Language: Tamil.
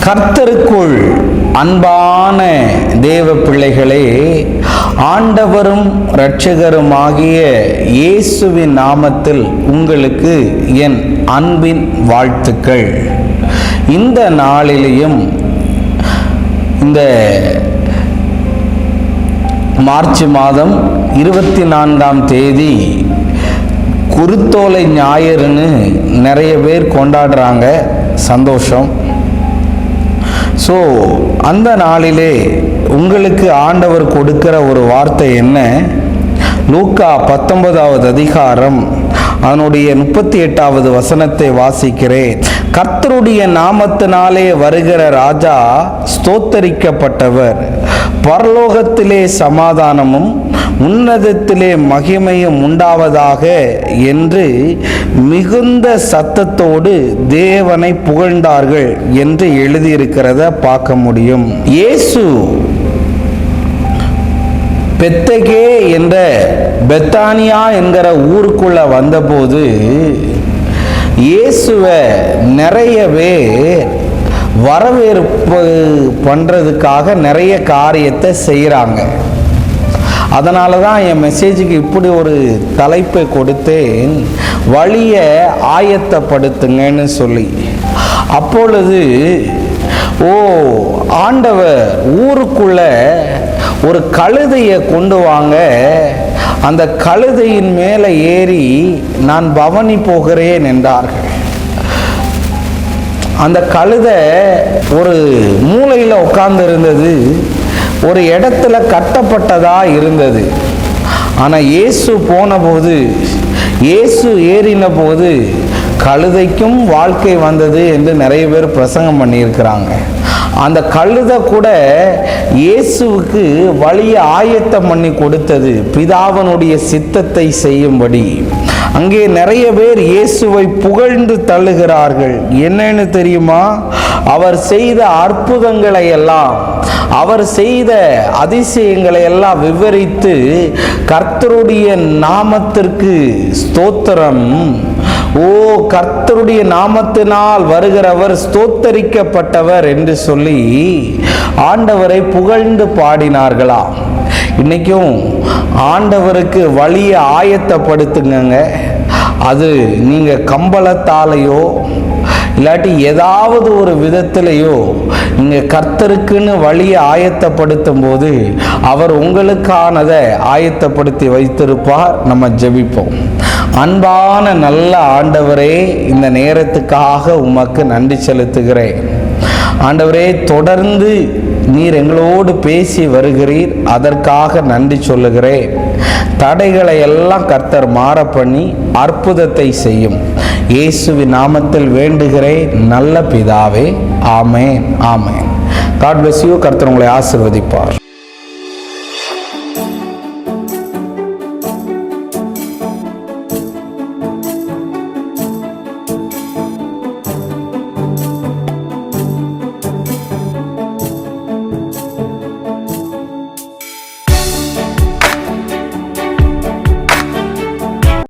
கர்த்தருக்குள் அன்பான தேவ பிள்ளைகளே, ஆண்டவரும் இரட்சகருமாகிய இயேசுவின் நாமத்தில் உங்களுக்கு என் அன்பின் வாழ்த்துக்கள். இந்த நாளிலேயும் இந்த மார்ச் மாதம் 24ஆம் தேதி குருத்தோலை ஞாயிறுன்னு நிறைய பேர் கொண்டாடுறாங்க. சந்தோஷம். ஸோ அந்த நாளிலே உங்களுக்கு ஆண்டவர் கொடுக்கிற ஒரு வார்த்தை என்ன? லூக்கா 19வது அதிகாரம் அதனுடைய 38வது வசனத்தை வாசிக்கிறேன். கர்த்தருடைய நாமத்தினாலே வருகிற ராஜா ஸ்தோத்தரிக்கப்பட்டவர், பரலோகத்திலே சமாதானமும் உன்னதத்திலே மகிமையும் உண்டாவதாக என்று மிகுந்த சத்தத்தோடு தேவனை புகழ்ந்தார்கள் என்று எழுதியிருக்கிறத பார்க்க முடியும். இயேசு பெத்தகே என்ற பெத்தானியா என்கிற ஊருக்குள்ள வந்தபோது இயேசுவை நிறைய பேர் வரவேற்பு பண்றதுக்காக நிறைய காரியத்தை செய்கிறாங்க. அதனால தான் என் மெசேஜுக்கு இப்படி ஒரு தலைப்பை கொடுத்தேன், வழியை ஆயத்தப்படுத்துங்கன்னு சொல்லி. அப்பொழுது ஆண்டவர் ஊருக்குள்ள ஒரு கழுதையை கொண்டு வாங்க, அந்த கழுதையின் மேலே ஏறி நான் பவனி போகிறேன் என்றார்கள். அந்த கழுதை ஒரு மூலையில் உட்கார்ந்து இருந்தது, ஒரு இடத்துல கட்டப்பட்டதா இருந்தது. ஆனால் இயேசு போன போது, இயேசு ஏறின போது கழுதைக்கும் வாழ்க்கை வந்தது என்று நிறைய பேர் பிரசங்கம் பண்ணியிருக்கிறாங்க. அந்த கழுதை கூட இயேசுவுக்கு வழியை ஆயத்தம் பண்ணி கொடுத்தது, பிதாவினுடைய சித்தத்தை செய்யும்படி. அங்கே நிறைய பேர் இயேசுவை புகழ்ந்து தள்ளுகிறார்கள். என்னன்னு தெரியுமா? அவர் செய்த அற்புதங்களை எல்லாம், அவர் செய்த அதிசயங்களை எல்லாம் விவரித்து கர்த்தருடைய நாமத்திற்கு ஸ்தோத்திரம், கர்த்தருடைய நாமத்தினால் வருகிறவர் ஸ்தோத்தரிக்கப்பட்டவர் என்று சொல்லி ஆண்டவரை புகழ்ந்து பாடினார்களாம். இன்னைக்கும் ஆண்டவருக்கு வழியை ஆயத்தப்படுத்துங்க. அது நீங்க கம்பளத்தாலேயோ இல்லாட்டி ஏதாவது ஒரு விதத்திலேயோ நீங்க கர்த்தருக்குன்னு வழியை ஆயத்தப்படுத்தும் போது அவர் உங்களுக்கானதை ஆயத்தப்படுத்தி வைத்திருப்பார். நம்ம ஜெபிப்போம். அன்பான நல்ல ஆண்டவரே, இந்த நேரத்துக்காக உமக்கு நன்றி செலுத்துகிறேன். ஆண்டவரே, தொடர்ந்து நீர் எங்களோடு பேசி வருகிறீர், அதற்காக நன்றி சொல்லுகிறேன். தடைகளை எல்லாம் கர்த்தர் மாற பண்ணி அற்புதத்தை செய்யும். இயேசுவின் நாமத்தில் வேண்டுகிறேன் நல்ல பிதாவே. ஆமென், ஆமென். God bless you. கர்த்தர் உங்களை ஆசீர்வதிப்பார்.